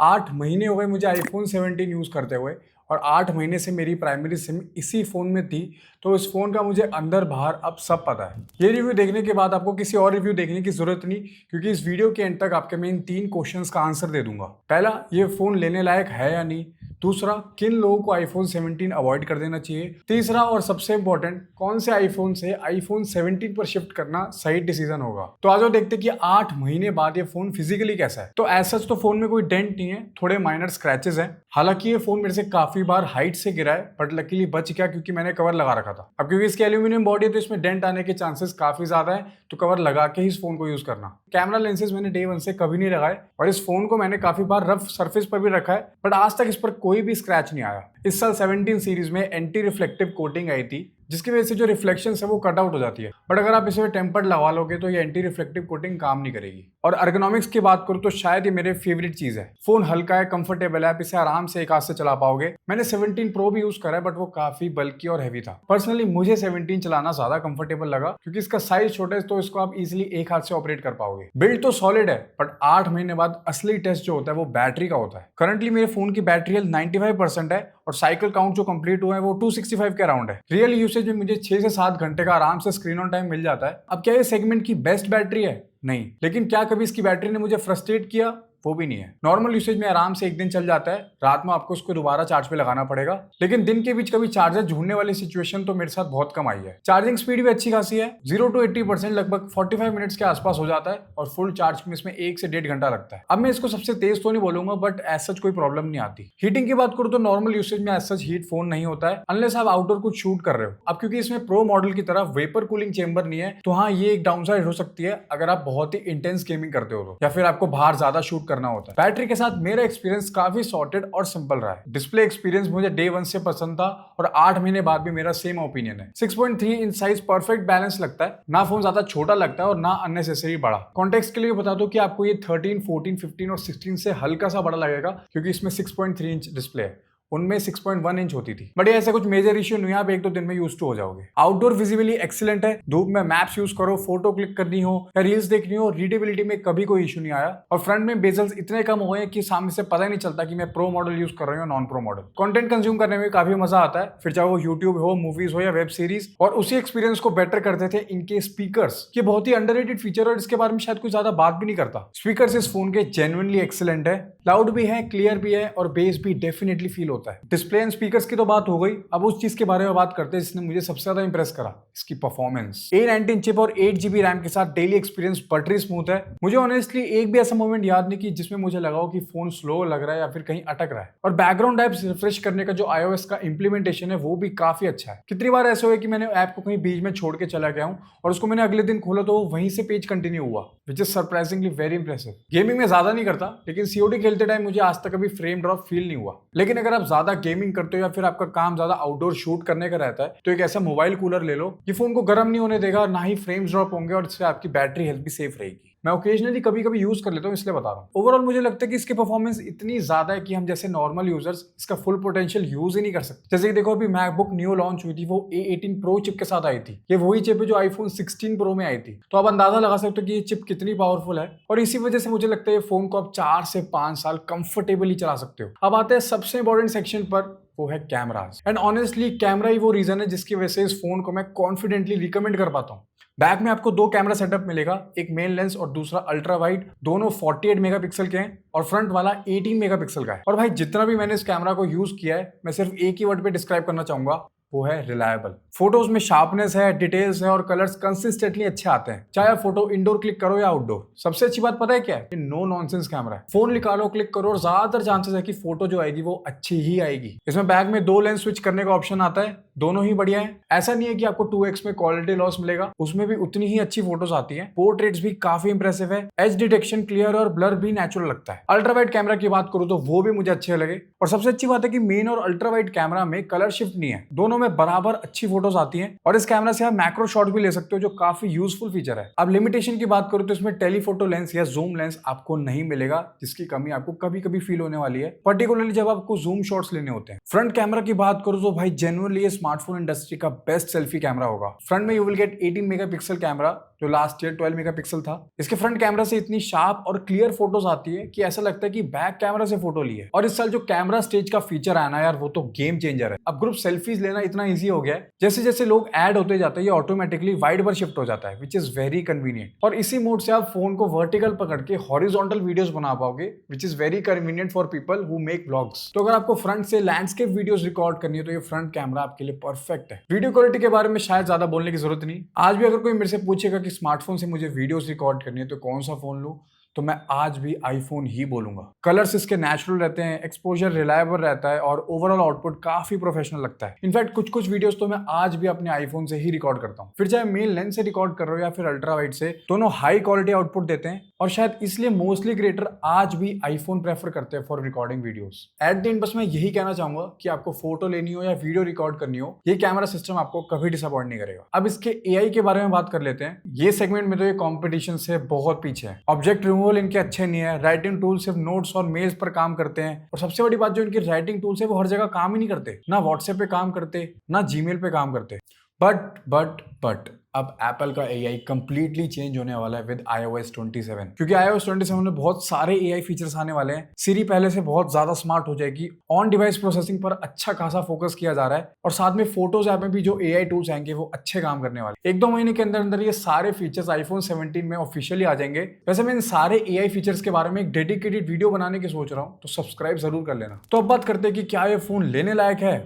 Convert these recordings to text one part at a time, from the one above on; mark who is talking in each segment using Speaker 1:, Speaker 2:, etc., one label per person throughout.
Speaker 1: 8 महीने हो गए मुझे आईफोन 17 यूज़ करते हुए और 8 महीने से मेरी प्राइमरी सिम इसी फ़ोन में थी, तो इस फ़ोन का मुझे अंदर बाहर अब सब पता है। ये रिव्यू देखने के बाद आपको किसी और रिव्यू देखने की ज़रूरत नहीं, क्योंकि इस वीडियो के एंड तक आपके मैं इन 3 क्वेश्चंस का आंसर दे दूंगा। पहला, ये फ़ोन लेने लायक है या नहीं। दूसरा, किन लोगों को आईफोन 17 अवॉइड कर देना चाहिए। तीसरा और सबसे इंपॉर्टेंट, कौन से आईफोन से आईफोन 17 पर शिफ्ट करना सही डिसीजन होगा। तो आज देखते हैं कि 8 महीने बाद ये फोन फिजिकली कैसा है। तो ऐसा तो फोन में कोई डेंट नहीं है, थोड़े माइनर स्क्रैचेस हैं। हालांकि ये फोन मेरे से काफी बार हाइट से गिरा है, बट लकीली बच गया क्योंकि मैंने कवर लगा रखा था। अब क्योंकि इसकी एल्यूमिनियम बॉडी है तो इसमें डेंट आने के चांसेस काफी ज्यादा है, तो कवर लगा के ही इस फोन को यूज करना। कैमरा लेंसेज मैंने डे 1 से कभी नहीं लगाए और इस फोन को मैंने काफी बार रफ सरफेस पर भी रखा है, बट आज तक इस पर कोई भी स्क्रैच नहीं आया। इस साल 17 सीरीज में एंटी रिफ्लेक्टिव कोटिंग आई थी, जिसकी वजह से जो रिफ्लेक्शन है वो कट आउट हो जाती है, बट अगर आप इसमें टेम्पर्ड लगा लोगे तो ये एंटी रिफ्लेक्टिव कोटिंग काम नहीं करेगी। और अर्गोनॉमिक्स की बात करूं तो शायद ये मेरे फेवरेट चीज है। फोन हल्का है, कंफर्टेबल है, आप इसे आराम से एक हाथ से चला पाओगे। मैंने 17 प्रो भी यूज करा है, बट वो काफी बल्की और हैवी था। पर्सनली मुझे 17 चलाना ज्यादा कंफर्टेबल लगा, क्योंकि इसका साइज छोटा है तो इसको आप इजिली एक हाथ से ऑपरेट कर पाओगे। बिल्ड तो सॉलिड है, बट 8 महीने बाद असली टेस्ट जो होता है वो बैटरी का होता है। करंटली मेरे फोन की बैटरी हेल्थ 95% है और साइकिल काउंट जो कंप्लीट हुआ है वो 265 के अराउंड है। रियल यूसेज में मुझे 6 से 7 घंटे का आराम से स्क्रीन ऑन टाइम मिल जाता है। अब क्या ये सेगमेंट की बेस्ट बैटरी है? नहीं, लेकिन क्या कभी इसकी बैटरी ने मुझे फ्रस्ट्रेट किया? वो भी नहीं है। नॉर्मल यूसेज में आराम से एक दिन चल जाता है, रात में आपको उसको दोबारा चार्ज पे लगाना पड़ेगा। लेकिन दिन के बीच कभी चार्जर ढूंढने वाली सिचुएशन तो मेरे साथ बहुत कम आई है। चार्जिंग स्पीड भी अच्छी खासी है, 0 to 80% लगभग 45 मिनट्स के आसपास हो जाता है और फुल चार्ज में इसमें 1 से 1.5 घंटा लगता है। अब मैं इसको सबसे तेज तो नहीं बोलूंगा, बट एज सच कोई प्रॉब्लम नहीं आती। हीटिंग की बात करूँ तो नॉर्मल यूसेज में एज सच हीट फोन नहीं होता है, अनलेस आप आउटडोर कुछ शूट कर रहे हो। अब क्योंकि इसमें प्रो मॉडल की तरह वेपर कूलिंग चेंबर नहीं है, तो हाँ ये एक डाउनसाइड हो सकती है अगर आप बहुत ही इंटेंस गेमिंग करते हो तो, या फिर आपको बाहर ज्यादा शूट करना होता है। बैटरी के साथ मेरा एक्सपीरियंस काफी सॉर्टेड और सिंपल रहा है। डिस्प्ले एक्सपीरियंस मुझे डे 1 से पसंद था और 8 महीने बाद भी मेरा सेम ओपिनियन है। 6.3 इंच साइज परफेक्ट बैलेंस लगता है, ना फोन ज्यादा छोटा लगता है और ना अननेसेसरी बड़ा। कॉन्टेक्स्ट के लिए बता दूं कि आपको ये 13, 14, 15 और 16 से हल्का सा बड़ा लगेगा, क्योंकि इसमें 6.3 इंच डिस्प्ले है, उनमें 6.1 इंच होती थी। बट ये ऐसा कुछ मेजर इश्यू नहीं है, आप 1-2 दिन में यूज टू हो जाओगे। आउटडोर विजिबिलिटी एक्सीलेंट है, धूप में मैप्स यूज करो, फोटो क्लिक करनी हो या रील्स देखनी हो, रीडेबिलिटी में कभी कोई इशू नहीं आया। और फ्रंट में बेजल्स इतने कम हो गए कि सामने से पता ही नहीं चलता कि मैं प्रो मॉडल यूज कर रहा हूँ non pro model. Content consume करने में काफी मजा आता है, फिर चाहे वो यूट्यूब हो, मूवीज हो या वेब सीरीज। और उसी एक्सपीरियंस को बेटर करते थे इनके स्पीकर्स। ये बहुत ही अंडररेटेड फीचर और इसके बारे में शायद कोई ज्यादा बात भी नहीं करता। स्पीकर्स इस फोन के जेन्युइनली एक्सीलेंट है, लाउड भी है, क्लियर भी है और बेस भी डेफिनेटली फील होता है। डिस्प्ले एंड स्पीकर्स की तो बात हो गई, अब उस चीज के बारे में बात करते हैं जिसने मुझे सबसे ज्यादा इंप्रेस करा, इसकी परफॉर्मेंस। A19 चिप और 8GB रैम के साथ डेली एक्सपीरियंस बटरी स्मूथ है। मुझे ऑनेस्टली एक भी ऐसा मोमेंट याद नहीं कि जिसमें मुझे लगा हो कि फोन स्लो लग रहा है या फिर कहीं अटक रहा है। और बैकग्राउंड ऐप्स रिफ्रेश करने का जो iOS का इंप्लीमेंटेशन है वो भी काफी अच्छा है। कितनी बार ऐसा हुआ कि मैंने ऐप को कहीं बीच में छोड़ के चला गया हूं और उसको मैंने अगले दिन खोला तो वहीं से पेज कंटिन्यू हुआ, which is surprisingly very impressive. Gaming में ज्यादा नहीं करता, लेकिन COD खेलते टाइम मुझे आज तक कभी फ्रेम ड्रॉप फील नहीं हुआ। लेकिन अगर आप ज्यादा गेमिंग करते हो या फिर आपका काम ज्यादा आउटडोर शूट करने का रहता है, तो एक ऐसा मोबाइल कूलर ले लो, ये फोन को गर्म नहीं होने देगा, ना ही फ्रेम्स ड्रॉप होंगे और इससे आपकी बैटरी हेल्थ भी सेफ रहेगी। मैं ओकेजनली कभी कभी यूज कर लेता हूँ, इसलिए बता रहा हूँ। ओवरऑल मुझे लगता है कि इसकी परफॉर्मेंस इतनी ज्यादा है कि हम जैसे नॉर्मल यूजर्स इसका फुल पोटेंशियल यूज ही नहीं कर सकते। जैसे कि देखो अभी मैकबुक न्यू लॉन्च हुई थी, वो A18 प्रो चिप के साथ आई थी। ये वही चिप है जो आईफोन 16 प्रो में आई थी, तो आप अंदाजा लगा सकते हो कि ये चिप कितनी पावरफुल है। और इसी वजह से मुझे लगता है ये फोन को आप 4 से 5 साल कंफर्टेबली चला सकते हो। अब आते हैं सबसे इंपॉर्टेंट सेक्शन पर, वो है कैमरास। एंड ऑनेस्टली कैमरा ही वो रीजन है जिसकी वजह से इस फोन को मैं कॉन्फिडेंटली रिकमेंड कर पाता हूँ। बैक में आपको 2 कैमरा सेटअप मिलेगा, एक मेन लेंस और दूसरा अल्ट्रा वाइड। दोनों 48 मेगापिक्सल के हैं और फ्रंट वाला 18 मेगापिक्सल का है। और भाई जितना भी मैंने इस कैमरा को यूज किया है, मैं सिर्फ एक ही वर्ड पे डिस्क्राइब करना चाहूंगा, वो है रिलायबल। फोटोज में शार्पनेस है, डिटेल्स है और कलर्स कंसिस्टेंटली अच्छे आते हैं, चाहे आप फोटो इंडोर क्लिक करो या आउटडोर। सबसे अच्छी बात पता है क्या है? ये नो नॉनसेंस कैमरा है। फोन निकालो, क्लिक करो और ज्यादातर चांसेस है कि फोटो जो आएगी वो अच्छी ही आएगी। इसमें बैक में 2 लेंस स्विच करने का ऑप्शन आता है, दोनों ही बढ़िया है। ऐसा नहीं है कि आपको 2x में क्वालिटी लॉस मिलेगा, उसमें भी उतनी ही अच्छी फोटोज आती हैं। पोर्ट्रेट्स भी काफी इंप्रेसिव है, एज डिटेक्शन क्लियर और ब्लर भी नेचुरल लगता है। अल्ट्रा वाइड कैमरा की बात करूं तो वो भी मुझे अच्छे लगे। और सबसे अच्छी बात है कि मेन और अल्ट्रा वाइड कैमरा में कलर शिफ्ट नहीं है, दोनों में बराबर अच्छी फोटोज आती हैं। और इस कैमरा से आप मैक्रो शॉट भी ले सकते हो, जो काफी यूजफुल फीचर है। अब लिमिटेशन की बात करूं तो इसमें टेलीफोटो लेंस या जूम लेंस आपको नहीं मिलेगा, जिसकी कमी आपको कभी कभी फील होने वाली है, पर्टिकुलरली जब आपको जूम शॉट्स लेने होते हैं। फ्रंट कैमरा की बात करूं तो भाई जेन्युइनली ये स्मार्टफोन इंडस्ट्री का बेस्ट सेल्फी कैमरा होगा। फ्रंट में you will get 18 megapixel camera जो लास्ट ईयर 12 मेगापिक्सल था। इसके फ्रंट कैमरा से इतनी शार्प और क्लियर फोटोज आती है कि ऐसा लगता है कि बैक कैमरा से फोटो ली है। और इस साल जो कैमरा स्टेज का फीचर आया ना यार, वो तो गेम चेंजर है। अब ग्रुप सेल्फीज लेना इतना ईजी हो गया है, जैसे जैसे लोग ऐड होते जाते हैं ये ऑटोमेटिकली वाइड पर शिफ्ट हो जाता है, विच इज वेरी कन्वीनियंट। और इसी मोड से आप फोन को वर्टिकल पकड़ के हॉरिजॉन्टल वीडियोस बना पाओगे, which is very convenient for people who make vlogs. तो अगर आपको फ्रंट से लैंडस्केप वीडियोस रिकॉर्ड करनी है तो ये फ्रंट कैमरा आपके लिए परफेक्ट है। वीडियो क्वालिटी के बारे में शायद ज्यादा बोलने की जरूरत नहीं। आज भी अगर कोई मेरे से पूछेगा कि स्मार्टफोन से मुझे वीडियोस रिकॉर्ड करनी है तो कौन सा फोन लूं, तो मैं आज भी आईफोन ही बोलूंगा। कलर्स इसके नेचुरल रहते हैं, एक्सपोजर रिलायबल रहता है और ओवरऑल आउटपुट काफी प्रोफेशनल लगता है। इनफैक्ट कुछ कुछ वीडियोस तो मैं आज भी अपने आईफोन से ही रिकॉर्ड करता हूँ, फिर चाहे मेन लेंस से रिकॉर्ड कर रहे हो या फिर अल्ट्रा वाइड से, दोनों हाई क्वालिटी आउटपुट देते हैं। और शायद इसलिए मोस्टली क्रिएटर आज भी आईफोन प्रेफर करते हैं for recording videos. At the end बस मैं यही कहना चाहूंगा कि आपको फोटो लेनी हो या वीडियो रिकॉर्ड करनी हो, ये कैमरा सिस्टम आपको कभी डिसअपॉइंट नहीं करेगा। अब इसके एआई के बारे में बात कर लेते हैं। ये सेगमेंट में तो ये कॉम्पिटिशन से बहुत पीछे है। ऑब्जेक्ट रिमूवल इनके अच्छे नहीं है, राइटिंग टूल सिर्फ नोट्स और मेल्स पर काम करते हैं, और सबसे बड़ी बात जो इनकी राइटिंग टूल्स है वो हर जगह काम ही नहीं करते, ना व्हाट्सएप पे काम करते ना जीमेल पे काम करते। बट अब एप्पल का एआई कंप्लीटली चेंज होने वाला है विद iOS 27, क्योंकि iOS 27 में बहुत सारे एआई फीचर्स आने वाले हैं। सिरी पहले से बहुत ज्यादा स्मार्ट हो जाएगी, ऑन डिवाइस प्रोसेसिंग पर अच्छा खासा फोकस किया जा रहा है, और साथ में फोटोज ऐप में भी जो एआई टूल्स आएंगे वो अच्छे काम करने वाले। 1-2 महीने के अंदर अंदर ये सारे फीचर्स आईफोन 17 में ऑफिशियली आ जाएंगे। वैसे मैं इन सारे एआई फीचर्स के बारे में एक डेडिकेटेड वीडियो बनाने की सोच रहा हूँ, तो सब्सक्राइब जरूर कर लेना। तो अब बात करते हैं कि क्या ये फोन लेने लायक है।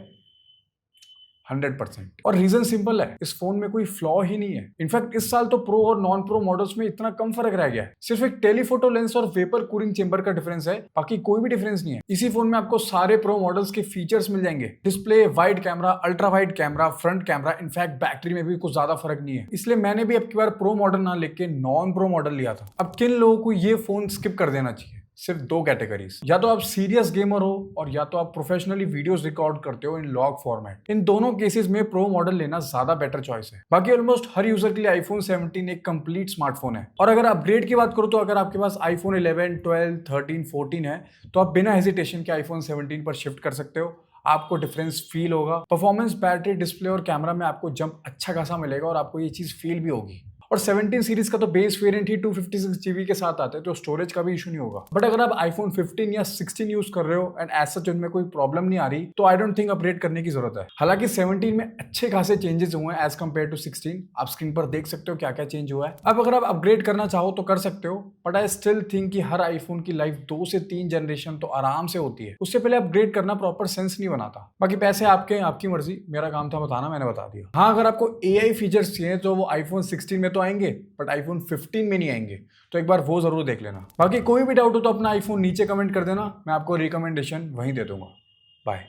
Speaker 1: 100%। और रीजन सिंपल है, इस फोन में कोई फ्लॉ ही नहीं है। इनफैक्ट इस साल तो प्रो और नॉन प्रो मॉडल्स में इतना कम फर्क रह गया है, सिर्फ एक टेलीफोटो लेंस और वेपर कूलिंग चेंबर का डिफरेंस है, बाकी कोई भी डिफरेंस नहीं है। इसी फोन में आपको सारे प्रो मॉडल्स के फीचर्स मिल जाएंगे, display, wide camera, ultra wide camera, front camera, in fact battery में भी कुछ ज्यादा फर्क नहीं है। इसलिए मैंने भी अब की बार प्रो मॉडल ना लेके नॉन प्रो मॉडल लिया था। अब किन लोगों को ये फोन स्किप कर देना चाहिए? सिर्फ 2 कैटेगरीज, या तो आप सीरियस गेमर हो और या तो आप प्रोफेशनली वीडियोस रिकॉर्ड करते हो इन लॉग फॉर्मेट। इन दोनों केसेस में प्रो मॉडल लेना ज्यादा बेटर चॉइस है। बाकी ऑलमोस्ट हर यूजर के लिए आईफोन 17 एक कंप्लीट स्मार्टफोन है। और अगर अपग्रेड की बात करूं तो अगर आपके पास आईफोन 11, 12, 13, 14 है तो आप बिना हेजिटेशन के आईफोन 17 पर शिफ्ट कर सकते हो। आपको डिफरेंस फील होगा, परफॉर्मेंस, बैटरी, डिस्प्ले और कैमरा में आपको जंप अच्छा खासा मिलेगा और आपको ये चीज फील भी होगी। और 17 सीरीज का तो बेस वेरिएंट ही 256 GB के साथ आता है, तो स्टोरेज का भी इशू नहीं होगा। बट अगर आप आईफोन 15 या 16 यूज कर रहे हो एंड एज सच उनमें कोई प्रॉब्लम नहीं आ रही, तो आई डोंट थिंक अपग्रेड करने की जरूरत है। हालांकि 17 में अच्छे खासे चेंजेस हुए हैं एज कम्पेयर टू 16। आप स्क्रीन पर देख सकते हो क्या क्या चेंज हुआ है। अब अगर आप अपग्रेड करना चाहो तो कर सकते हो, बट आई स्टिल थिंक कि हर आईफोन की लाइफ 2 से 3 जनरेशन तो आराम से होती है, उससे पहले अपग्रेड करना प्रॉपर सेंस नहीं बनाता। बाकी पैसे आपके, आपकी मर्जी, मेरा काम था बताना, मैंने बता दिया। हाँ, अगर आपको एआई फीचर्स चाहिए तो वो आईफोन 16 में तो आएंगे, बट आईफोन 15 में नहीं आएंगे, तो एक बार वो जरूर देख लेना। बाकी कोई भी डाउट हो तो अपना आईफोन नीचे कमेंट कर देना, मैं आपको रिकमेंडेशन वहीं दे दूंगा। बाय।